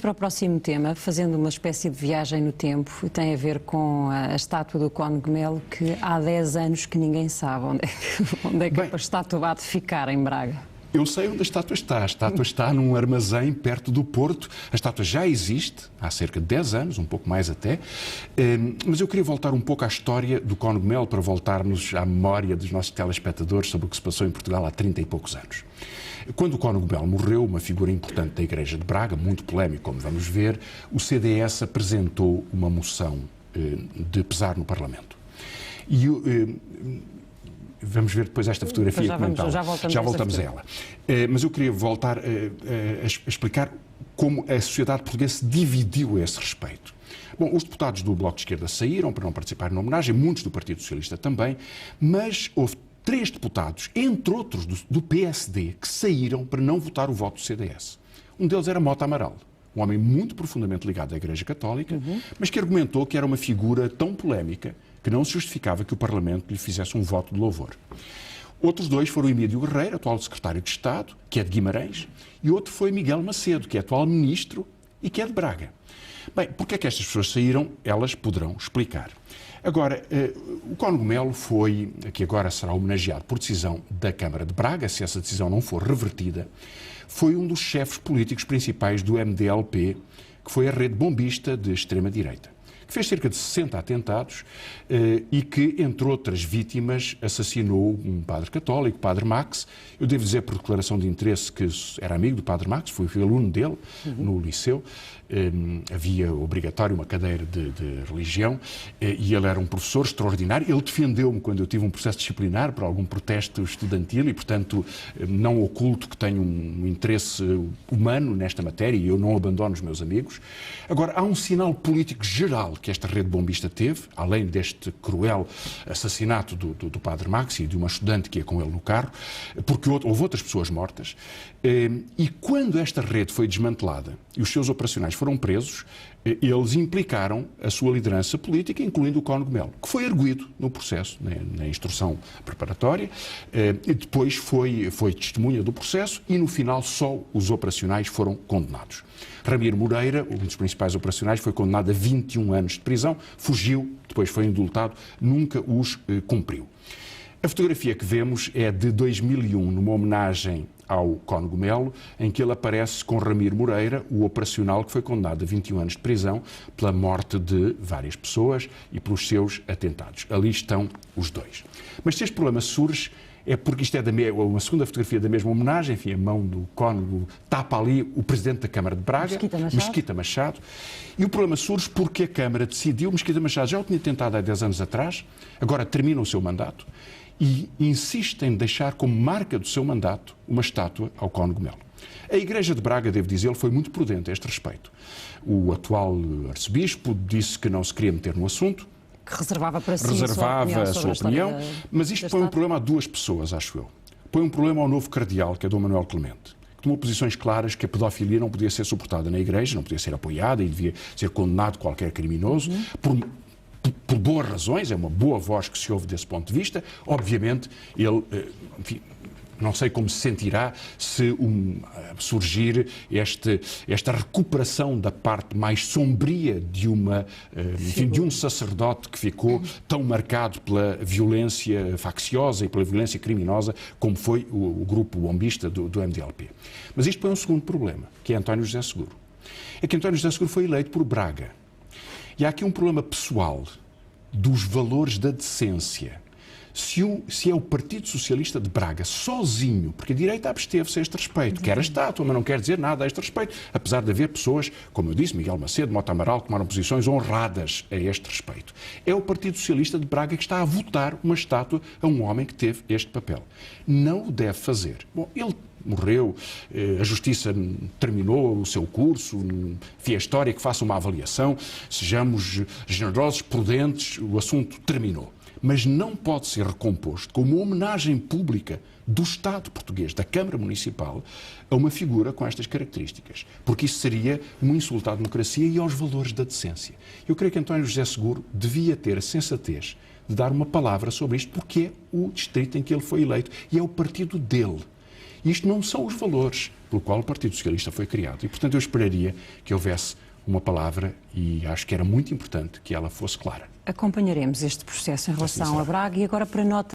para o próximo tema, fazendo uma espécie de viagem no tempo, tem a ver com a estátua do Cónigo que há 10 anos que ninguém sabe onde é que a estátua há de ficar em Braga. Eu sei onde a estátua está. A estátua está num armazém perto do Porto. A estátua já existe há cerca de 10 anos, um pouco mais até. Mas eu queria voltar um pouco à história do Cónigo Melo para voltarmos à memória dos nossos telespectadores sobre o que se passou em Portugal há 30 e poucos anos. Quando o Cónigo Melo morreu, uma figura importante da Igreja de Braga, muito polémico, como vamos ver, o CDS apresentou uma moção de pesar no Parlamento. Vamos ver depois esta fotografia e comentá-la. Já voltamos a ela. Mas eu queria voltar a explicar como a sociedade portuguesa se dividiu a esse respeito. Bom, os deputados do Bloco de Esquerda saíram para não participar na homenagem, muitos do Partido Socialista também, mas houve 3 deputados, entre outros do PSD, que saíram para não votar o voto do CDS. Um deles era Mota Amaral, um homem muito profundamente ligado à Igreja Católica, mas que argumentou que era uma figura tão polémica que não se justificava que o Parlamento lhe fizesse um voto de louvor. Outros 2 foram Emílio Guerreiro, atual secretário de Estado, que é de Guimarães, e outro foi Miguel Macedo, que é atual ministro e que é de Braga. Bem, porque é que estas pessoas saíram? Elas poderão explicar. Agora, o Cónigo Melo foi, que agora será homenageado por decisão da Câmara de Braga, se essa decisão não for revertida, foi um dos chefes políticos principais do MDLP, que foi a rede bombista de extrema-direita, que fez cerca de 60 atentados e que, entre outras vítimas, assassinou um padre católico, o Padre Max. Eu devo dizer, por declaração de interesse, que era amigo do Padre Max, fui aluno dele no liceu. Havia obrigatório uma cadeira de religião e ele era um professor extraordinário. Ele defendeu-me quando eu tive um processo disciplinar por algum protesto estudantil e, portanto, não oculto que tenho um interesse humano nesta matéria e eu não abandono os meus amigos. Agora, há um sinal político geral que esta rede bombista teve, além deste cruel assassinato do Padre Max e de uma estudante que ia com ele no carro, porque houve outras pessoas mortas. E quando esta rede foi desmantelada e os seus operacionais foram presos, eles implicaram a sua liderança política, incluindo o Cónigo Melo, que foi arguido no processo, na instrução preparatória, e depois foi testemunha do processo e, no final, só os operacionais foram condenados. Ramiro Moreira, um dos principais operacionais, foi condenado a 21 anos de prisão, fugiu, depois foi indultado, nunca os cumpriu. A fotografia que vemos é de 2001, numa homenagem ao Cónigo Melo, em que ele aparece com Ramiro Moreira, o operacional que foi condenado a 21 anos de prisão pela morte de várias pessoas e pelos seus atentados. Ali estão os 2. Mas se este problema surge, é porque isto é uma segunda fotografia da mesma homenagem, enfim, a mão do Cónigo tapa ali o Presidente da Câmara de Braga, Mesquita Machado, e o problema surge porque a Câmara decidiu, Mesquita Machado já o tinha tentado há 10 anos atrás, agora termina o seu mandato, e insiste em deixar como marca do seu mandato uma estátua ao Cónigo Melo. A Igreja de Braga, devo dizer, foi muito prudente a este respeito. O atual arcebispo disse que não se queria meter no assunto, que reservava para si a sua opinião, mas isto põe um problema a 2 pessoas, acho eu. Põe um problema ao novo cardeal, que é Dom Manuel Clemente, que tomou posições claras que a pedofilia não podia ser suportada na Igreja, não podia ser apoiada e devia ser condenado qualquer criminoso, por boas razões, é uma boa voz que se ouve desse ponto de vista. Obviamente, ele, enfim, não sei como se sentirá se surgir esta recuperação da parte mais sombria de um sacerdote que ficou tão marcado pela violência facciosa e pela violência criminosa como foi o grupo bombista do MDLP. Mas isto põe um segundo problema, que é António José Seguro. É que António José Seguro foi eleito por Braga. E há aqui um problema pessoal dos valores da decência. Se é o Partido Socialista de Braga sozinho, porque a direita absteve-se a este respeito, quer a estátua, mas não quer dizer nada a este respeito, apesar de haver pessoas, como eu disse, Miguel Macedo, Mota Amaral, que tomaram posições honradas a este respeito. É o Partido Socialista de Braga que está a votar uma estátua a um homem que teve este papel. Não o deve fazer. Bom, ele morreu, a Justiça terminou o seu curso, enfim, a história que faça uma avaliação, sejamos generosos, prudentes, o assunto terminou. Mas não pode ser recomposto como uma homenagem pública do Estado português, da Câmara Municipal, a uma figura com estas características. Porque isso seria um insulto à democracia e aos valores da decência. Eu creio que António José Seguro devia ter a sensatez de dar uma palavra sobre isto, porque é o distrito em que ele foi eleito e é o partido dele. Isto não são os valores pelo qual o Partido Socialista foi criado. E, portanto, eu esperaria que houvesse uma palavra, e acho que era muito importante que ela fosse clara. Acompanharemos este processo em relação a Braga, e agora para nota